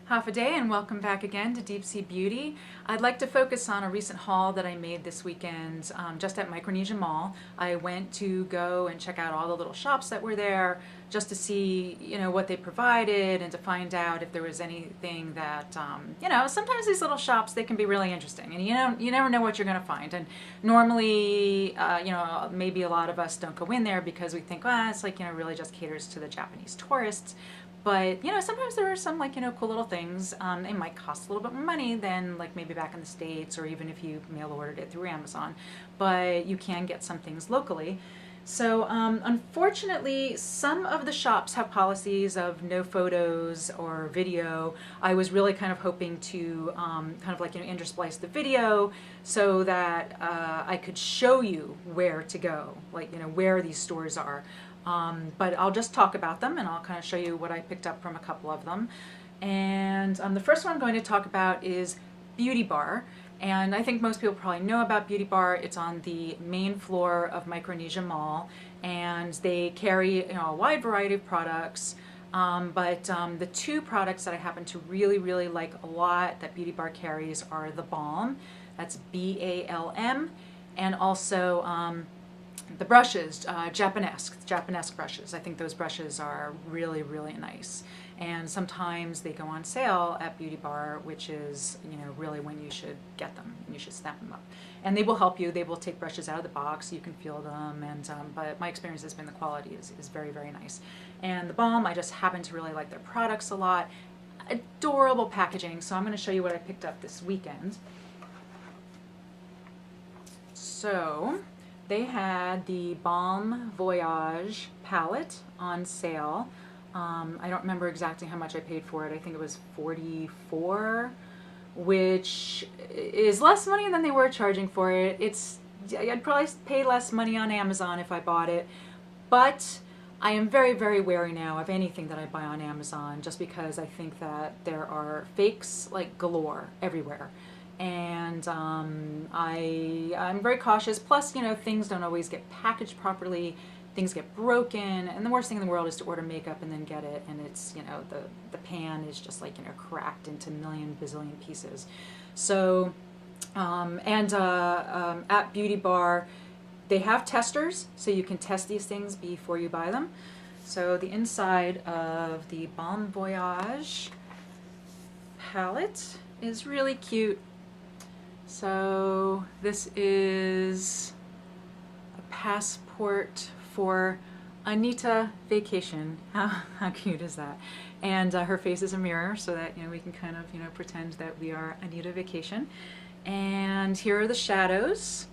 Half a day and welcome back again to Deep Sea Beauty. I'd like to focus on a recent haul that I made this weekend just at Micronesia Mall. I went to go and check out all the little shops that were there just to see, what they provided and to find out if there was anything that, sometimes these little shops, they can be really interesting and you never know what you're going to find. And normally, maybe a lot of us don't go in there because we think, well, it's like, really just caters to the Japanese tourists. But, sometimes there are some, cool little things. They might cost a little bit more money than, maybe back in the States or even if you mail ordered it through Amazon. But you can get some things locally. So, unfortunately, some of the shops have policies of no photos or video. I was really kind of hoping to intersplice the video so that I could show you where to go, where these stores are. But I'll just talk about them and I'll kind of show you what I picked up from a couple of them. And the first one I'm going to talk about is Beauty Bar. And I think most people probably know about Beauty Bar. It's on the main floor of Micronesia Mall, and they carry a wide variety of products. But the two products that I happen to really like a lot that Beauty Bar carries are the balm, that's BALM, and also the brushes, Japanesque brushes. I think those brushes are really nice. And sometimes they go on sale at Beauty Bar, which is, really when you should get them. You should snap them up. And they will help you. They will take brushes out of the box. You can feel them. And but my experience has been the quality is very nice. And the balm, I just happen to really like their products a lot. Adorable packaging. So I'm going to show you what I picked up this weekend. So they had the Balm Voyage palette on sale. I don't remember exactly how much I paid for it. I think it was $44, which is less money than they were charging for it. I'd probably pay less money on Amazon if I bought it, but I am very wary now of anything that I buy on Amazon, just because I think that there are fakes galore everywhere. And I'm very cautious. Plus, things don't always get packaged properly. Things get broken, and the worst thing in the world is to order makeup and then get it, and it's, the pan is just cracked into million bazillion pieces. So, at Beauty Bar, they have testers, so you can test these things before you buy them. So the inside of the Balm Voyage palette is really cute. So this is a passport for Anita Vacation. How cute is that? And her face is a mirror so that we can kind of pretend that we are Anita Vacation. And here are the shadows.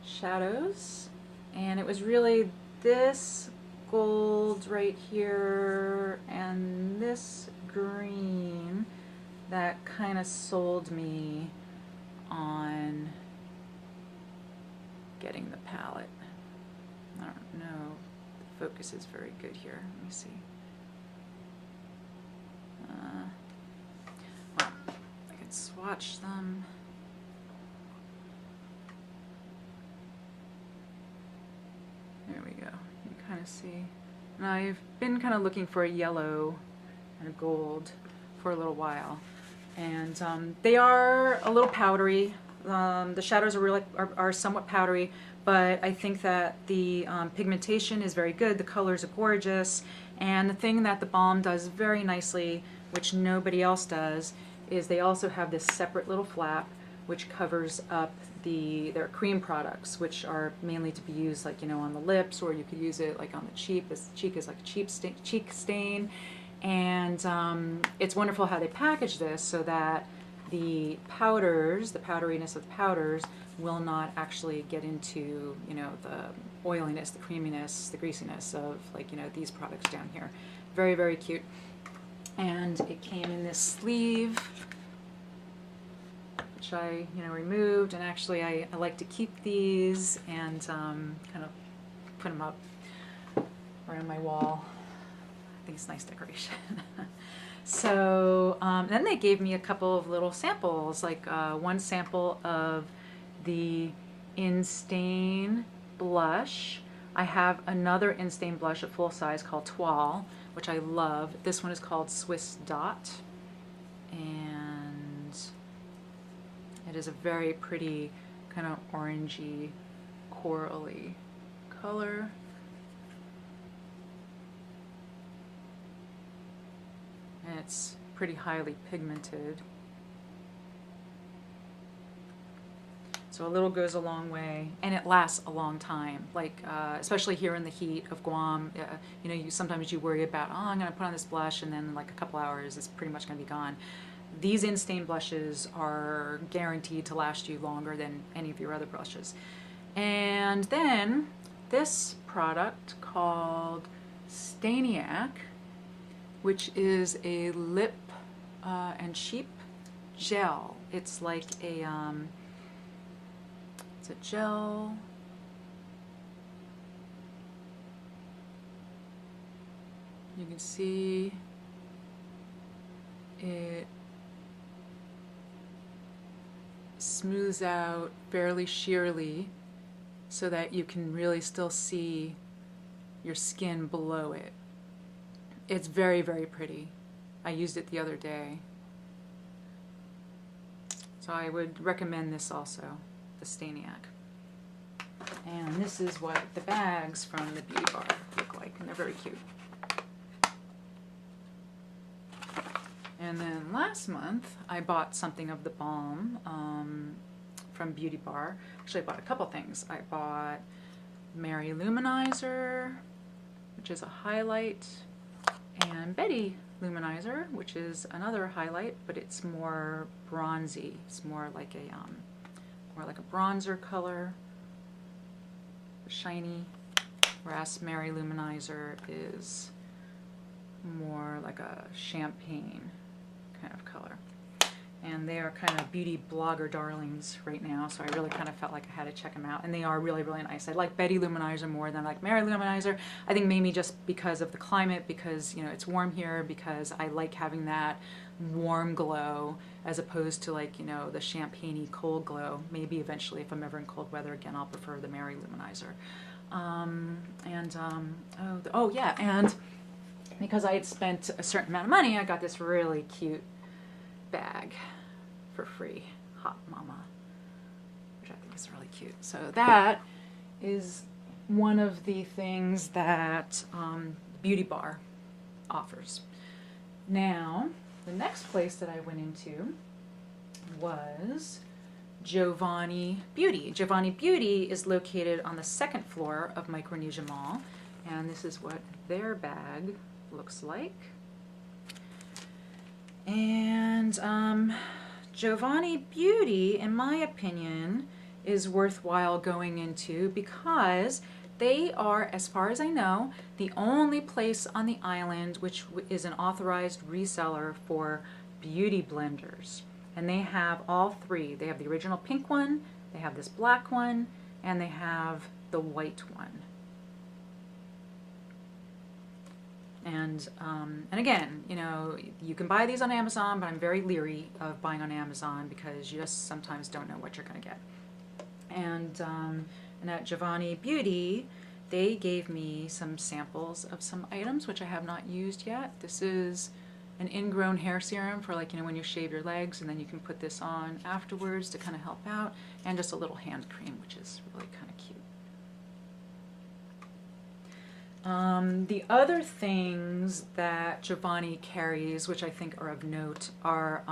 Shadows. And it was really this gold right here and this green that kind of sold me on getting the palette. I don't know, the focus is very good here. Let me see. Well, I can swatch them. There we go. You can kind of see. Now I've been kind of looking for a yellow and a gold for a little while. And they are a little powdery. The shadows are somewhat powdery, but I think that the pigmentation is very good. The colors are gorgeous, and the thing that the balm does very nicely, which nobody else does, is they also have this separate little flap which covers up their cream products, which are mainly to be used on the lips, or you could use it on the cheek. This cheek is like a cheek stain. And it's wonderful how they package this so that the powders, the powderiness of the powders, will not actually get into, the oiliness, the creaminess, the greasiness of these products down here. Very cute. And it came in this sleeve, which I, removed. And actually I like to keep these and kind of put them up around my wall. I think it's nice decoration. So then they gave me a couple of little samples, one sample of the In Stain blush. I have another In Stain blush, a full size, called Toile, which I love. This one is called Swiss Dot, and it is a very pretty kind of orangey, corally color. And it's pretty highly pigmented. So a little goes a long way, and it lasts a long time. Like, especially here in the heat of Guam, you know, sometimes you worry about, oh, I'm gonna put on this blush, and then like a couple hours, it's pretty much gonna be gone. These in-stain blushes are guaranteed to last you longer than any of your other blushes. And then this product called Staniac, which is a lip and cheek gel. It's like a, it's a gel. You can see it smooths out fairly sheerly so that you can really still see your skin below it. It's very, very pretty. I used it the other day. So I would recommend this also, the Staniac. And this is what the bags from the Beauty Bar look like, and they're very cute. And then last month, I bought something of the balm from Beauty Bar. Actually, I bought a couple things. I bought Mary Luminizer, which is a highlight, and Betty Luminizer, which is another highlight, but it's more bronzy. It's more like a bronzer color, shiny, whereas Mary Luminizer is more like a champagne kind of color. And they are kind of beauty blogger darlings right now, so I really kind of felt like I had to check them out. And they are really, really nice. I like Betty Luminizer more than I like Mary Luminizer. I think maybe just because of the climate, because, you know, it's warm here, because I like having that warm glow as opposed to, like, you know, the champagne-y cold glow. Maybe eventually, if I'm ever in cold weather again, I'll prefer the Mary Luminizer. Oh yeah, and because I had spent a certain amount of money, I got this really cute bag for free, Hot Mama, which I think is really cute. So that is one of the things that Beauty Bar offers. Now, the next place that I went into was Javani Beauty. Javani Beauty is located on the second floor of Micronesia Mall, and this is what their bag looks like. And Javani Beauty, in my opinion, is worthwhile going into because they are, as far as I know, the only place on the island which is an authorized reseller for beauty blenders. And they have all three. They have the original pink one, they have this black one, and they have the white one. And again, you know, you can buy these on Amazon, but I'm very leery of buying on Amazon because you just sometimes don't know what you're going to get. And at Javani Beauty, they gave me some samples of some items which I have not used yet. This is an ingrown hair serum for, like, you know, when you shave your legs, and then you can put this on afterwards to kind of help out, and just a little hand cream, which is really kind of cute. The other things that Javani carries, which I think are of note, are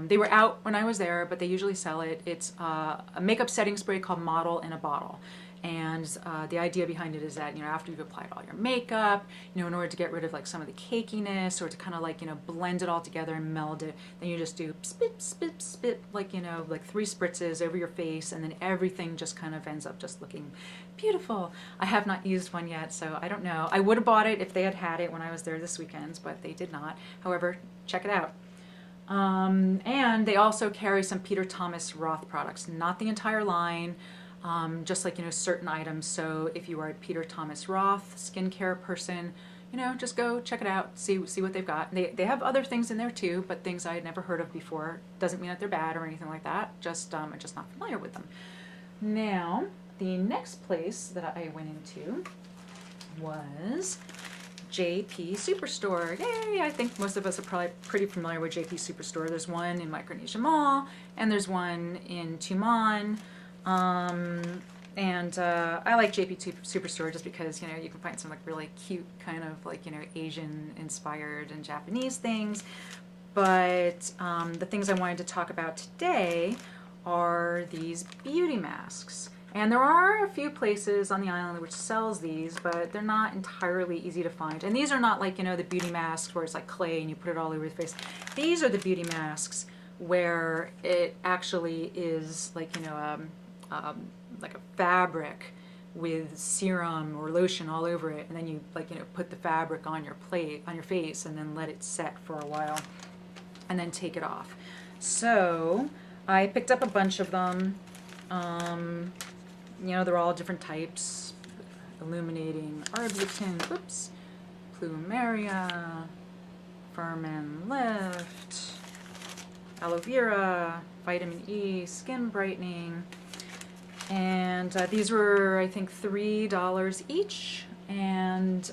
they were out when I was there, but they usually sell it. It's a makeup setting spray called Model in a Bottle. And the idea behind it is that, you know, after you've applied all your makeup, you know, in order to get rid of, like, some of the cakiness, or to kind of, like, you know, blend it all together and meld it, then you just do spit, spit, spit, like, you know, like 3 spritzes over your face, and then everything just kind of ends up just looking beautiful. I have not used one yet, so I don't know. I would have bought it if they had had it when I was there this weekend, but they did not. However, check it out. And they also carry some Peter Thomas Roth products, not the entire line, just, like, you know, certain items. So if you are a Peter Thomas Roth skincare person, you know, just go check it out, see what they've got. They have other things in there too, but things I had never heard of before. Doesn't mean that they're bad or anything like that. Just I'm just not familiar with them. Now, the next place that I went into was JP Superstore. Yay! I think most of us are probably pretty familiar with JP Superstore. There's one in Micronesia Mall, and there's one in Tumon. I like JP Superstore just because, you know, you can find some like really cute kind of like, you know, Asian inspired and Japanese things. But the things I wanted to talk about today are these beauty masks. And there are a few places on the island which sells these, but they're not entirely easy to find. And these are not like, you know, the beauty masks where it's like clay and you put it all over your face. These are the beauty masks where it actually is like, you know, like a fabric with serum or lotion all over it, and then you like, you know, put the fabric on your plate, on your face, and then let it set for a while, and then take it off. So I picked up a bunch of them. You know, they're all different types. Illuminating Arbutin, whoops, Plumeria, Firm and Lift, Aloe Vera, Vitamin E, Skin Brightening. And these were, I think, $3 each. And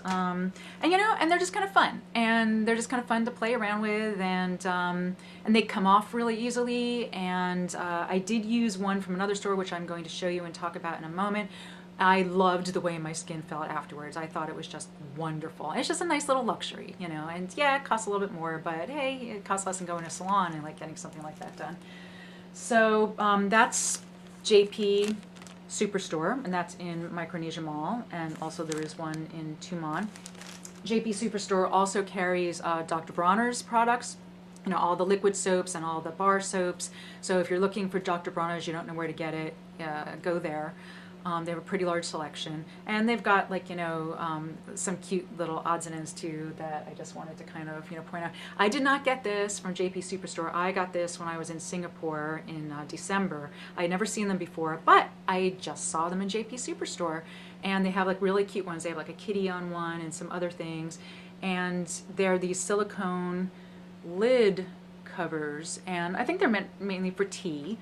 you know, and they're just kind of fun, and they're just kind of fun to play around with, and they come off really easily. And I did use one from another store, which I'm going to show you and talk about in a moment. I loved the way my skin felt afterwards. I thought it was just wonderful. It's just a nice little luxury, you know, and yeah, it costs a little bit more, but hey, it costs less than going to a salon and like getting something like that done. So that's JP Superstore, and that's in Micronesia Mall, and also there is one in Tumon. JP Superstore also carries Dr. Bronners products, you know, all the liquid soaps and all the bar soaps. So if you're looking for Dr. Bronners, you don't know where to get it, go there. They have a pretty large selection, and they've got like, you know, some cute little odds and ends too that I just wanted to kind of, you know, point out. I did not get this from JP Superstore. I got this when I was in Singapore in December. I had never seen them before, but I just saw them in JP Superstore, and they have like really cute ones. They have like a kitty on one and some other things, and they're these silicone lid covers, and I think they're meant mainly for tea.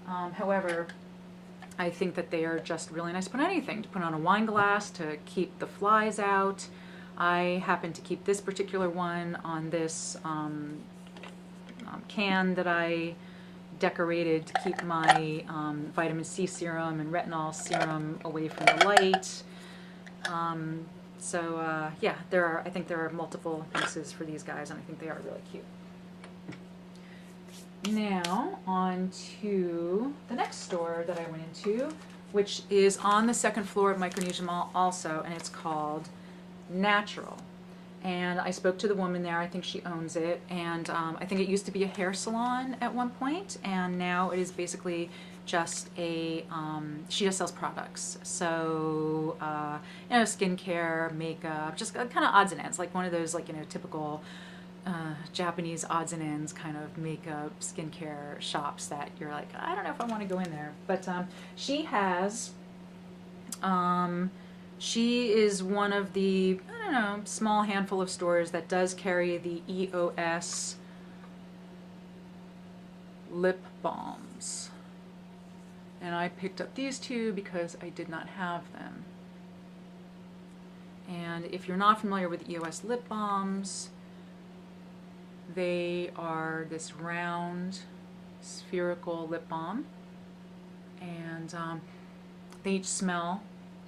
However, I think that they are just really nice to put on anything, to put on a wine glass, to keep the flies out. I happen to keep this particular one on this can that I decorated to keep my vitamin C serum and retinol serum away from the light. Yeah, I think there are multiple uses for these guys, and I think they are really cute. Now on to the next store that I went into, which is on the second floor of Micronesia Mall also, and it's called Natural. And I spoke to the woman there. I think she owns it, and I think it used to be a hair salon at one point, and now it is basically just a, she just sells products. So, you know, skincare, makeup, just kind of odds and ends, like one of those, like, you know, typical Japanese odds and ends kind of makeup, skincare shops that you're like, I don't know if I want to go in there. But she has, she is one of the, I don't know, small handful of stores that does carry the EOS lip balms. And I picked up these two because I did not have them. And if you're not familiar with EOS lip balms, they are this round, spherical lip balm, and they each smell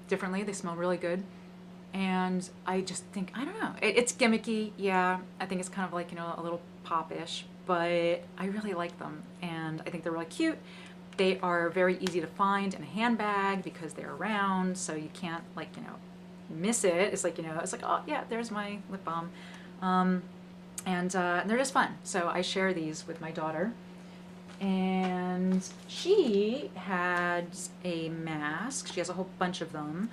differently. They smell really good, and I just think, I don't know, it's gimmicky, yeah. I think it's kind of like, you know, a little pop-ish, but I really like them, and I think they're really cute. They are very easy to find in a handbag because they're round, so you can't, like, you know, miss it. It's like, you know, it's like, oh yeah, there's my lip balm. And they're just fun. So I share these with my daughter. And she had a mask. She has a whole bunch of them.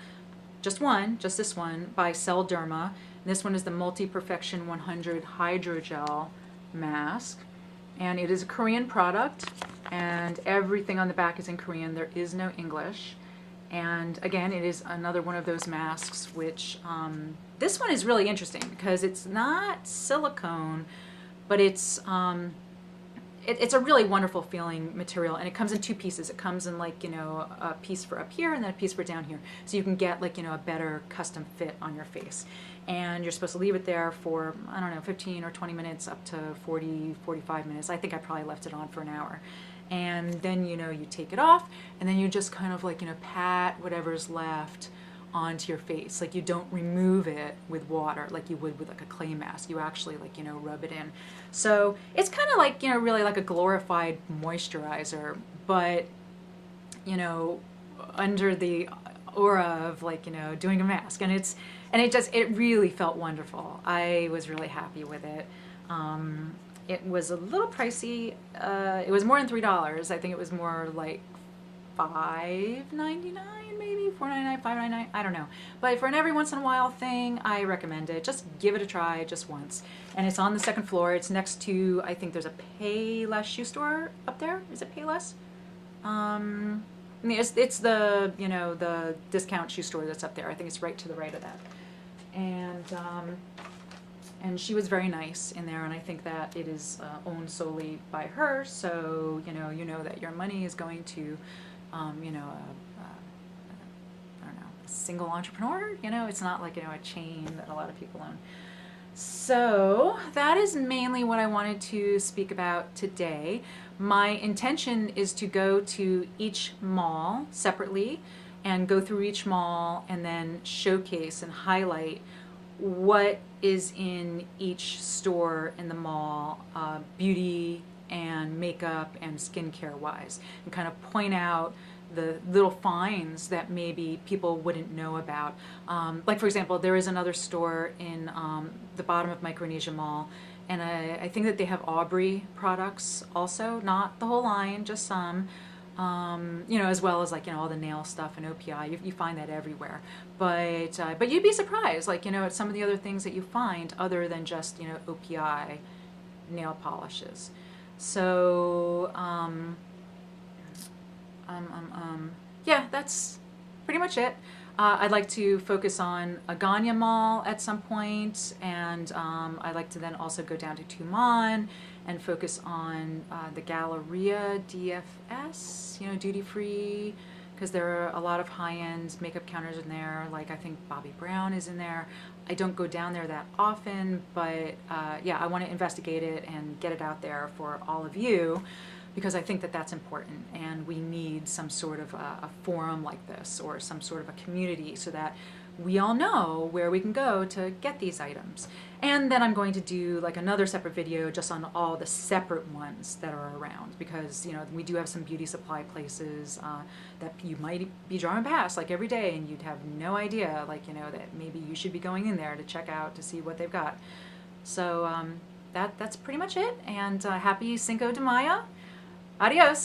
Just one, just this one, by Derma. And this one is the Multi-Perfection 100 Hydrogel Mask. And it is a Korean product. And everything on the back is in Korean. There is no English. And again, it is another one of those masks which, this one is really interesting because it's not silicone, but it's a really wonderful feeling material, and it comes in two pieces. It comes in, like, you know, a piece for up here and then a piece for down here, so you can get, like, you know, a better custom fit on your face. and you're supposed to leave it there for, I don't know, 15 or 20 minutes up to 40, 45 minutes. I think I probably left it on for an hour. And then, you know, you take it off, and then you just kind of like, you know, pat whatever's left onto your face. Like, you don't remove it with water like you would with like a clay mask. You actually, like, you know, rub it in. So it's kind of like, you know, really like a glorified moisturizer, but, you know, under the aura of, like, you know, doing a mask. And it really felt wonderful. I was really happy with it. It was a little pricey. It was more than $3. I think it was more like $5.99, maybe $4.99, $5.99. I don't know. But for an every once in a while thing, I recommend it. Just give it a try just once. And it's on the second floor. It's next to, I think there's a Payless shoe store up there. Is it Payless? It's the, you know, the discount shoe store that's up there. I think it's right to the right of that. And she was very nice in there, and I think that it is owned solely by her. So you know that your money is going to, you know, I don't know, a single entrepreneur. You know, it's not like, you know, a chain that a lot of people own. So that is mainly what I wanted to speak about today. My intention is to go to each mall separately and go through each mall and then showcase and highlight what is in each store in the mall, beauty and makeup and skincare wise, and kind of point out the little finds that maybe people wouldn't know about. Like, for example, there is another store in the bottom of Micronesia Mall, and I think that they have Aubrey products also, not the whole line, just some. You know, as well as, like, you know, all the nail stuff and OPI. You find that everywhere. But you'd be surprised, like, you know, at some of the other things that you find other than just, you know, OPI nail polishes. So, yeah, that's pretty much it. I'd like to focus on Aganya Mall at some point, and I'd like to then also go down to Tumon and focus on the Galleria DFS, you know, duty free, because there are a lot of high-end makeup counters in there. Like, I think Bobbi Brown is in there. I don't go down there that often, but yeah, I want to investigate it and get it out there for all of you, because I think that that's important, and we need some sort of a forum like this, or some sort of a community, so that we all know where we can go to get these items. And then I'm going to do like another separate video just on all the separate ones that are around, because, you know, we do have some beauty supply places that you might be drawing past like every day, and you'd have no idea, like, you know, that maybe you should be going in there to check out to see what they've got. So that's pretty much it, and happy Cinco de Mayo. Adios.